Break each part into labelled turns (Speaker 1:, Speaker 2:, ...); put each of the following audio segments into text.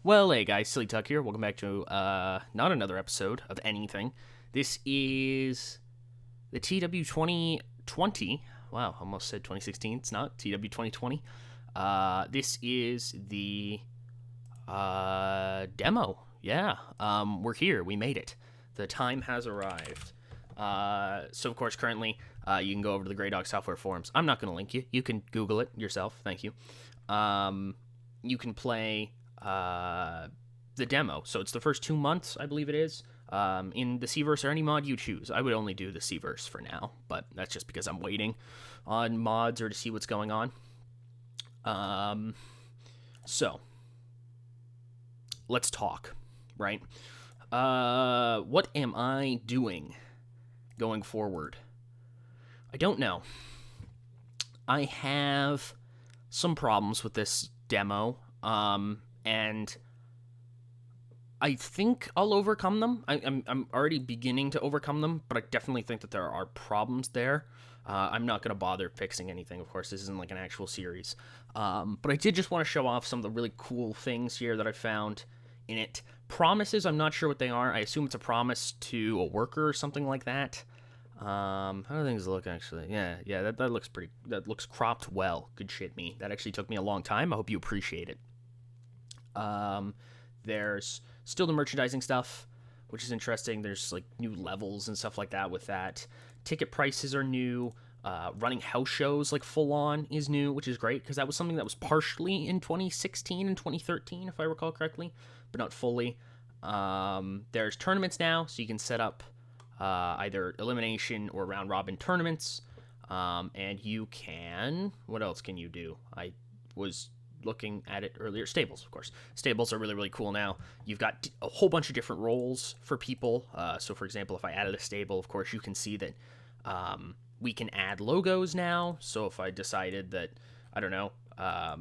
Speaker 1: Well, hey guys, Silly Tuck here. Welcome back to not another episode of anything. This is the TEW 2020. Wow, almost said 2016. It's not TEW 2020. This is the demo. Yeah, we're here. We made it. The time has arrived. So of course, currently, you can go over to the Grey Dog Software forums. I'm not going to link you. You can Google it yourself. Thank you. You can play the demo. So it's the first 2 months, I believe it is, in the Cverse or any mod you choose. I would only do the Cverse for now, but that's just because I'm waiting on mods or to see what's going on. So let's talk, right? What am I doing going forward? I don't know. I have some problems with this demo, and I think I'll overcome them. I'm already beginning to overcome them, but I definitely think that there are problems there. I'm not going to bother fixing anything, of course. This isn't like an actual series. But I did just want to show off some of the really cool things here that I found in it. Promises, I'm not sure what they are. I assume it's a promise to a worker or something like that. How do things look, actually? Yeah, that looks pretty... That looks cropped well. Good shit, me. That actually took me a long time. I hope you appreciate it. There's still the merchandising stuff, which is interesting. There's like new levels and stuff like that with that. Ticket prices are new. Running house shows like full on is new, which is great because that was something that was partially in 2016 and 2013, if I recall correctly, but not fully. There's tournaments now, so you can set up either elimination or round robin tournaments. And you can... What else can you do? I was looking at it earlier. Stables, of course. Stables are really, really cool now. You've got a whole bunch of different roles for people. So, for example, if I added a stable, of course, you can see that we can add logos now. So if I decided that, I don't know, I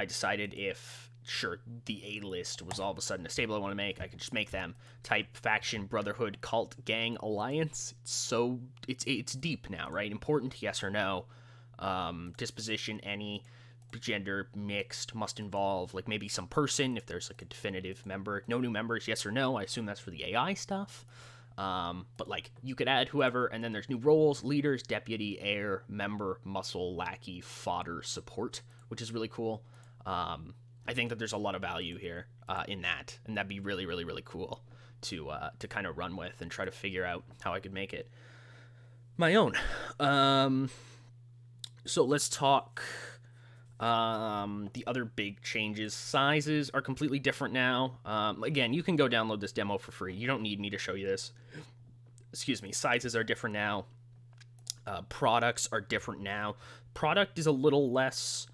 Speaker 1: decided if, sure, the A-list was all of a sudden a stable I want to make, I could just make them. Type faction, brotherhood, cult, gang, alliance. It's deep now, right? Important, yes or no. Disposition, any, gender, mixed, must involve like maybe some person if there's like a definitive member. No new members, yes or no. I assume that's for the AI stuff. But like you could add whoever, and then there's new roles: leaders, deputy, heir, member, muscle, lackey, fodder, support, which is really cool. I think that there's a lot of value here in that, and that'd be really, really, really cool to kind of run with and try to figure out how I could make it my own. So let's talk the other big changes. Sizes are completely different now. Again, you can go download this demo for free. You don't need me to show you this. Excuse me. Sizes are different now. Products are different now. Product is a little less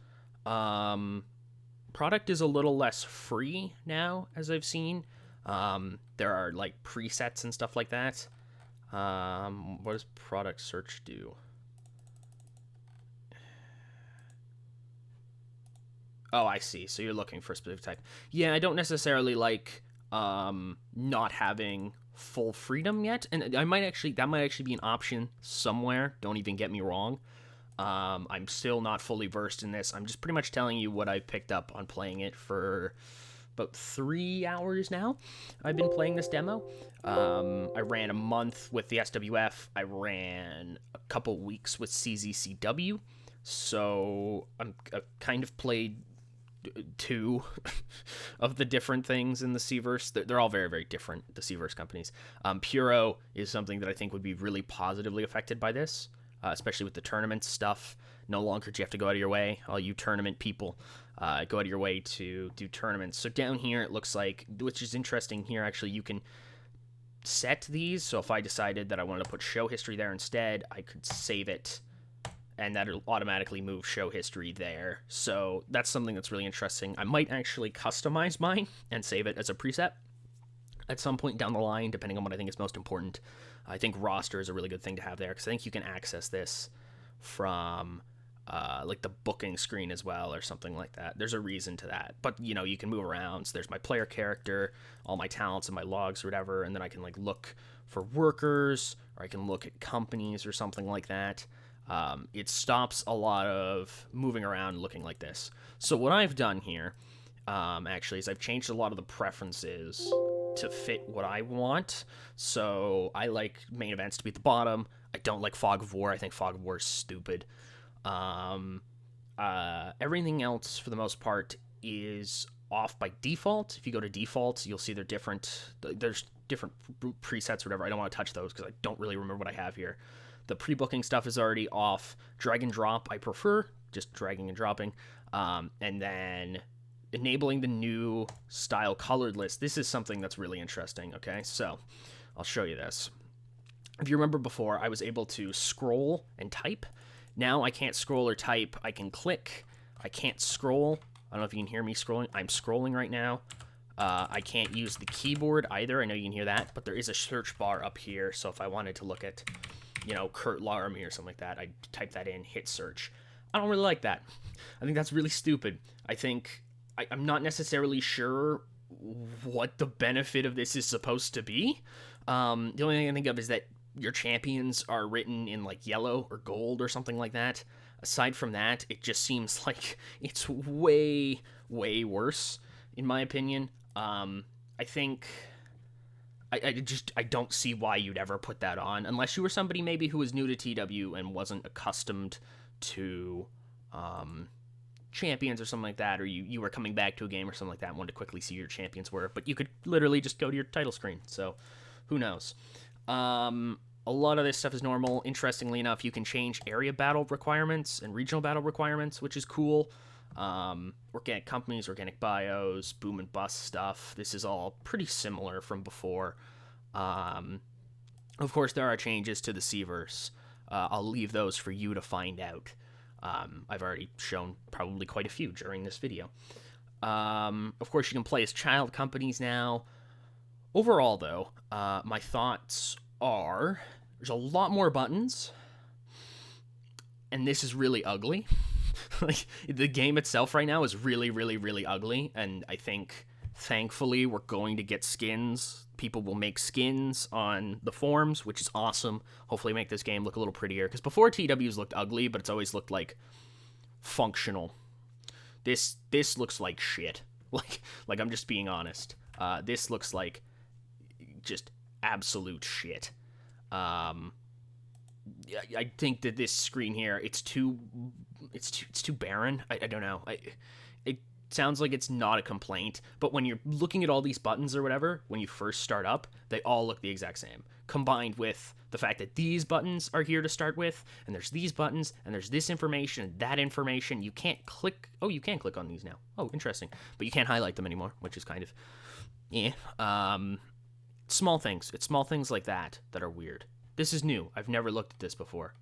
Speaker 1: free now, as I've seen. There are like presets and stuff like that. What does product search do? Oh, I see. So you're looking for a specific type. Yeah, I don't necessarily like not having full freedom yet, and that might actually be an option somewhere. Don't even get me wrong. I'm still not fully versed in this. I'm just pretty much telling you what I picked up on playing it for about 3 hours now. I've been playing this demo. I ran a month with the SWF. I ran a couple weeks with CZCW. So I've kind of played two of the different things in the Cverse. They're all very, very different, the Cverse companies. Puro is something that I think would be really positively affected by this, especially with the tournament stuff. No longer do you have to go out of your way. All you tournament people, go out of your way to do tournaments. So down here, it looks like, which is interesting here, actually, you can set these. So if I decided that I wanted to put show history there instead, I could save it, and that'll automatically move show history there. So that's something that's really interesting. I might actually customize mine and save it as a preset at some point down the line, depending on what I think is most important. I think roster is a really good thing to have there, because I think you can access this from like the booking screen as well, or something like that. There's a reason to that, but you know, you can move around. So there's my player character, all my talents and my logs or whatever, and then I can like look for workers, or I can look at companies or something like that. It stops a lot of moving around looking like this. So what I've done here, actually, is I've changed a lot of the preferences to fit what I want. So I like main events to be at the bottom. I don't like Fog of War. I think Fog of War is stupid. Everything else, for the most part, is off by default. If you go to default, you'll see there's different presets or whatever. I don't want to touch those because I don't really remember what I have here. The pre-booking stuff is already off. Drag and drop, I prefer, just dragging and dropping. And then enabling the new style colored list. This is something that's really interesting, okay? So I'll show you this. If you remember before, I was able to scroll and type. Now I can't scroll or type. I can click. I can't scroll. I don't know if you can hear me scrolling. I'm scrolling right now. I can't use the keyboard either. I know you can hear that, but there is a search bar up here. So if I wanted to look at, Kurt Laramie or something like that, I'd type that in, hit search. I don't really like that. I think that's really stupid. I think I'm not necessarily sure what the benefit of this is supposed to be. The only thing I can think of is that your champions are written in like yellow or gold or something like that. Aside from that, it just seems like it's way, way worse, in my opinion. I think I don't see why you'd ever put that on unless you were somebody maybe who was new to TEW and wasn't accustomed to champions or something like that, or you were coming back to a game or something like that and wanted to quickly see who your champions were, but you could literally just go to your title screen, so who knows. A lot of this stuff is normal. Interestingly enough, you can change area battle requirements and regional battle requirements, which is cool. Organic companies, organic bios, boom and bust stuff. This is all pretty similar from before. Of course, there are changes to the Seaverse. I'll leave those for you to find out. I've already shown probably quite a few during this video. Of course, you can play as child companies now. Overall, though, my thoughts are there's a lot more buttons, and this is really ugly. Like, the game itself right now is really, really, really ugly, and I think, thankfully, we're going to get skins. People will make skins on the forums, which is awesome. Hopefully make this game look a little prettier, because before TW's looked ugly, but it's always looked, like, functional. This looks like shit. Like I'm just being honest. This looks like just absolute shit. I think that this screen here, it's too barren. I don't know. It sounds like it's not a complaint, but when you're looking at all these buttons or whatever, when you first start up, they all look the exact same. Combined with the fact that these buttons are here to start with, and there's these buttons, and there's this information and that information. You can't click. Oh, you can click on these now. Oh, interesting. But you can't highlight them anymore, which is kind of, small things. It's small things like that are weird. This is new. I've never looked at this before.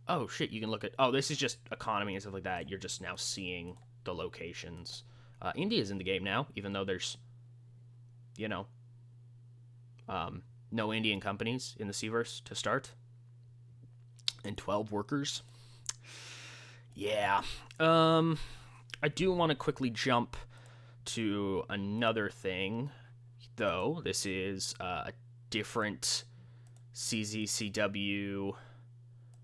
Speaker 1: Oh, shit, you can look at... Oh, this is just economy and stuff like that. You're just now seeing the locations. India's in the game now, even though there's, no Indian companies in the Seaverse to start. And 12 workers. Yeah. I do want to quickly jump to another thing, though. This is a different CZCW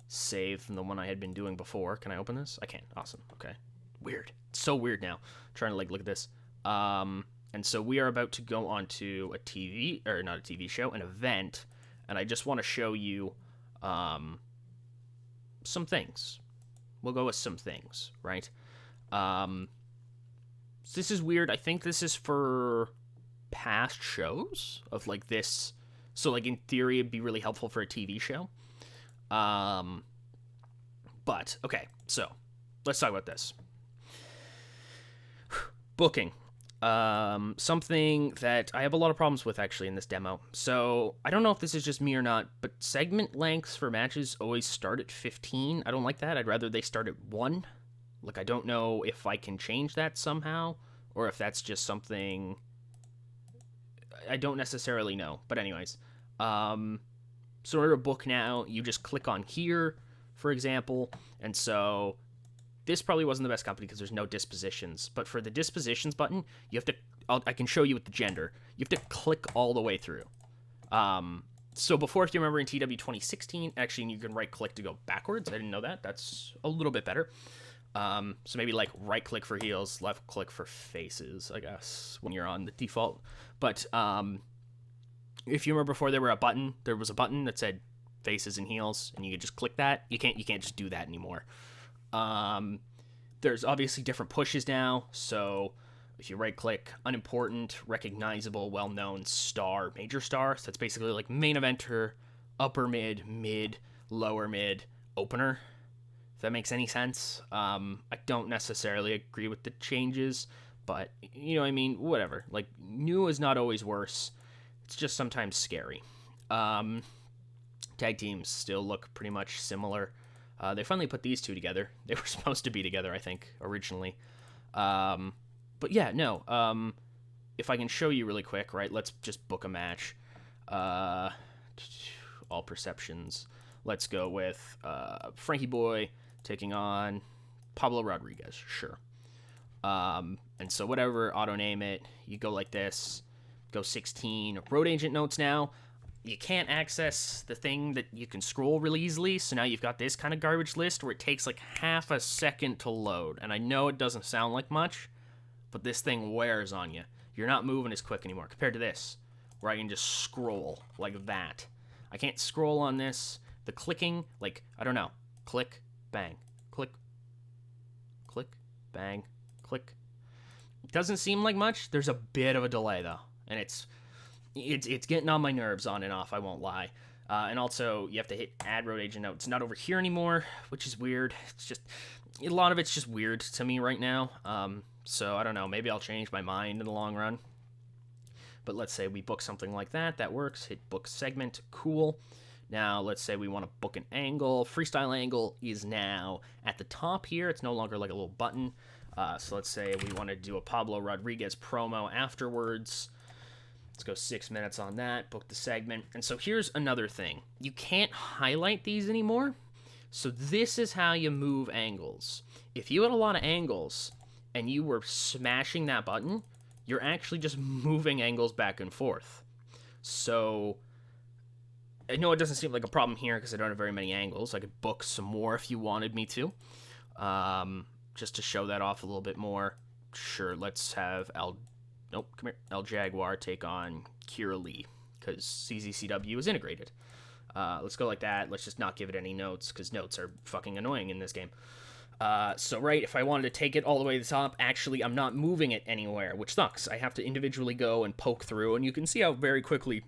Speaker 1: save than the one I had been doing before. Can I open this? I can. Awesome. Okay. Weird. It's so weird now. I'm trying to look at this. And so we are about to go on to a TV, or not a TV show, an event, and I just want to show you some things. We'll go with some things, right? So this is weird. I think this is for past shows of like this. So like in theory, it'd be really helpful for a TV show. But okay, so let's talk about this. Booking. Something that I have a lot of problems with actually in this demo. So I don't know if this is just me or not, but segment lengths for matches always start at 15. I don't like that. I'd rather they start at 1. Like, I don't know if I can change that somehow, or if that's just something I don't necessarily know. But anyways, so in order to book now, you just click on here, for example, and so this probably wasn't the best company because there's no dispositions, but for the dispositions button, you have to, I can show you with the gender, you have to click all the way through. So So before, if you remember in TEW 2016, actually you can right click to go backwards. I didn't know that. That's a little bit better. So maybe like right click for heels, left click for faces, I guess, when you're on the default. But if you remember before, there was a button that said faces and heels, and you could just click that. You can't just do that anymore. There's obviously different pushes now. So if you right click, unimportant, recognizable, well-known, star, major star. So that's basically like main eventer, upper mid, lower mid, opener. If that makes any sense. I don't necessarily agree with the changes, but you know what I mean? Whatever. Like, new is not always worse. It's just sometimes scary. Tag teams still look pretty much similar. They finally put these two together. They were supposed to be together, I think, originally. But yeah, no. If I can show you really quick, right? Let's just book a match. All perceptions. Let's go with Frankie Boy taking on Pablo Rodriguez. Sure. And so whatever, auto name it. You go like this. Go 16. Road agent notes now. You can't access the thing that you can scroll really easily, so now you've got this kind of garbage list where it takes like half a second to load. And I know it doesn't sound like much, but this thing wears on you. You're not moving as quick anymore compared to this, where I can just scroll like that. I can't scroll on this. The clicking, like, I don't know. Click, bang, click, click, bang, click. It doesn't seem like much. There's a bit of a delay, though, and it's getting on my nerves on and off, I won't lie. And also, you have to hit add road agent note. It's not over here anymore, which is weird. It's just, a lot of it's just weird to me right now. So, I don't know. Maybe I'll change my mind in the long run. But let's say we book something like that. That works. Hit book segment. Cool. Now, let's say we want to book an angle. Freestyle angle is now at the top here. It's no longer like a little button. So let's say we want to do a Pablo Rodriguez promo afterwards. Let's go 6 minutes on that, book the segment. And so here's another thing. You can't highlight these anymore. So this is how you move angles. If you had a lot of angles and you were smashing that button, you're actually just moving angles back and forth. So I know it doesn't seem like a problem here because I don't have very many angles. I could book some more if you wanted me to. Just to show that off a little bit more. Sure, let's have El Jaguar take on Kira Lee, because CZCW is integrated. Let's go like that. Let's just not give it any notes, because notes are fucking annoying in this game. So, right, if I wanted to take it all the way to the top, actually, I'm not moving it anywhere, which sucks. I have to individually go and poke through, and you can see how very quickly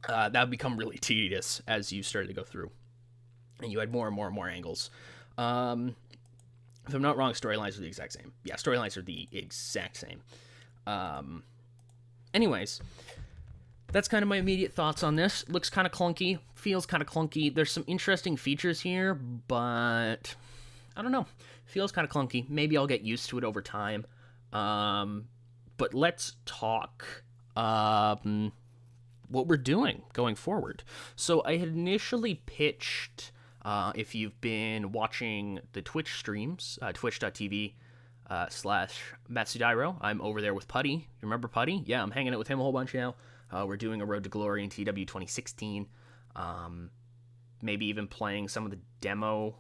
Speaker 1: that would become really tedious as you started to go through. And you had more and more and more angles. If I'm not wrong, storylines are the exact same. Yeah, storylines are the exact same. Anyways, that's kind of my immediate thoughts on this. Looks kind of clunky, feels kind of clunky. There's some interesting features here, but I don't know. Feels kind of clunky. Maybe I'll get used to it over time. But let's talk what we're doing going forward. So I had initially pitched, if you've been watching the Twitch streams, twitch.tv /Matsudairo. I'm over there with Putty. You remember Putty? Yeah, I'm hanging out with him a whole bunch now. We're doing a Road to Glory in TEW 2016. Maybe even playing some of the demo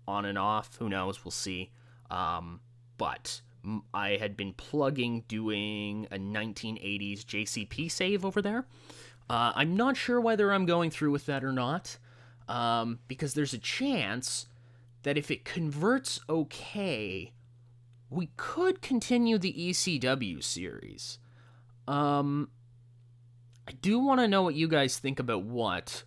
Speaker 1: on and off. Who knows? We'll see. But I had been plugging doing a 1980s JCP save over there. I'm not sure whether I'm going through with that or not, because there's a chance that if it converts okay, we could continue the ECW series. I do want to know what you guys think about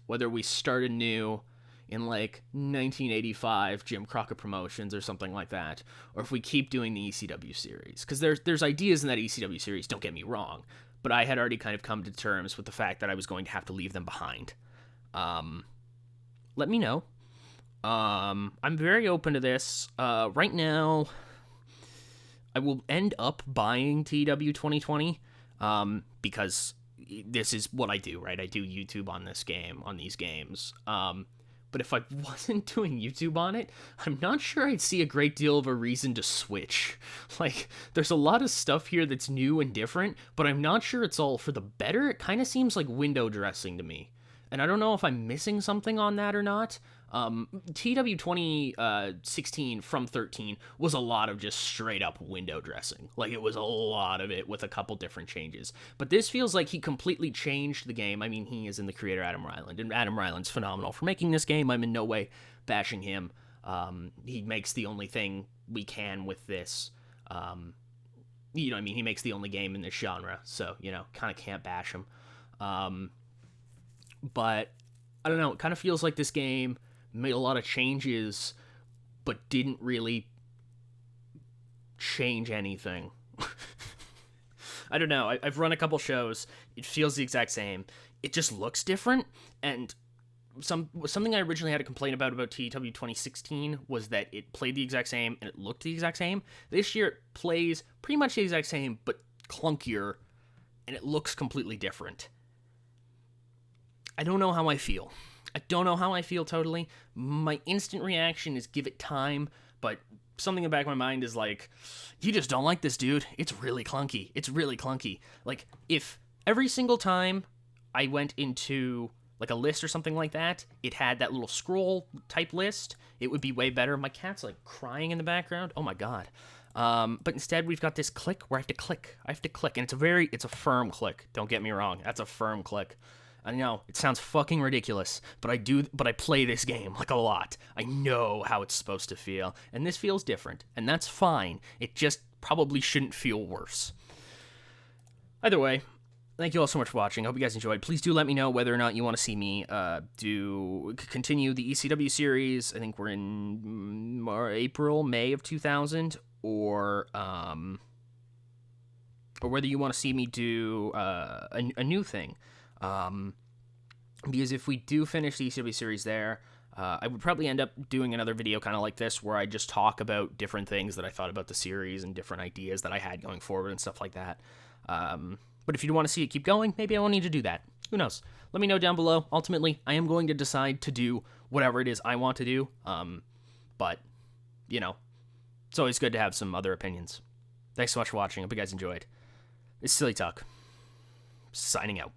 Speaker 1: whether we start anew in like 1985 Jim Crockett Promotions or something like that, or if we keep doing the ECW series. Because there's ideas in that ECW series, don't get me wrong, but I had already kind of come to terms with the fact that I was going to have to leave them behind. Let me know. I'm very open to this. Right now, I will end up buying TEW 2020, because this is what I do, right? I do YouTube on these games. But if I wasn't doing YouTube on it, I'm not sure I'd see a great deal of a reason to switch. Like, there's a lot of stuff here that's new and different, but I'm not sure it's all for the better. It kind of seems like window dressing to me. and I don't know if I'm missing something on that or not. TEW 2016 from 13 was a lot of just straight up window dressing. Like, it was a lot of it with a couple different changes. But this feels like he completely changed the game. I mean, he is in the creator, Adam Ryland, and Adam Ryland's phenomenal for making this game. I'm in no way bashing him. He makes the only thing we can with this. You know, I mean, he makes the only game in this genre, so, you know, kind of can't bash him. But I don't know, it kind of feels like this game made a lot of changes, but didn't really change anything. I don't know. I've run a couple shows. It feels the exact same. It just looks different. And something I originally had a complaint about TEW 2016 was that it played the exact same and it looked the exact same. This year it plays pretty much the exact same, but clunkier, and it looks completely different. I don't know how I feel. Totally. My instant reaction is give it time, but something in the back of my mind is like, you just don't like this, dude. It's really clunky. Like, if every single time I went into like a list or something like that, it had that little scroll type list, it would be way better. My cat's like crying in the background. Oh my god. But instead we've got this click where I have to click, and it's a firm click. Don't get me wrong. That's a firm click. I know, it sounds fucking ridiculous, but I play this game, like, a lot. I know how it's supposed to feel, and this feels different, and that's fine. It just probably shouldn't feel worse. Either way, thank you all so much for watching. I hope you guys enjoyed. Please do let me know whether or not you want to see me continue the ECW series. I think we're in May of 2000, or whether you want to see me do a new thing. Because if we do finish the ECW series there, I would probably end up doing another video kind of like this, where I just talk about different things that I thought about the series and different ideas that I had going forward and stuff like that. But if you want to see it keep going, maybe I won't need to do that. Who knows? Let me know down below. Ultimately, I am going to decide to do whatever it is I want to do. But, you know, it's always good to have some other opinions. Thanks so much for watching. I hope you guys enjoyed. It's Silly Talk. Signing out.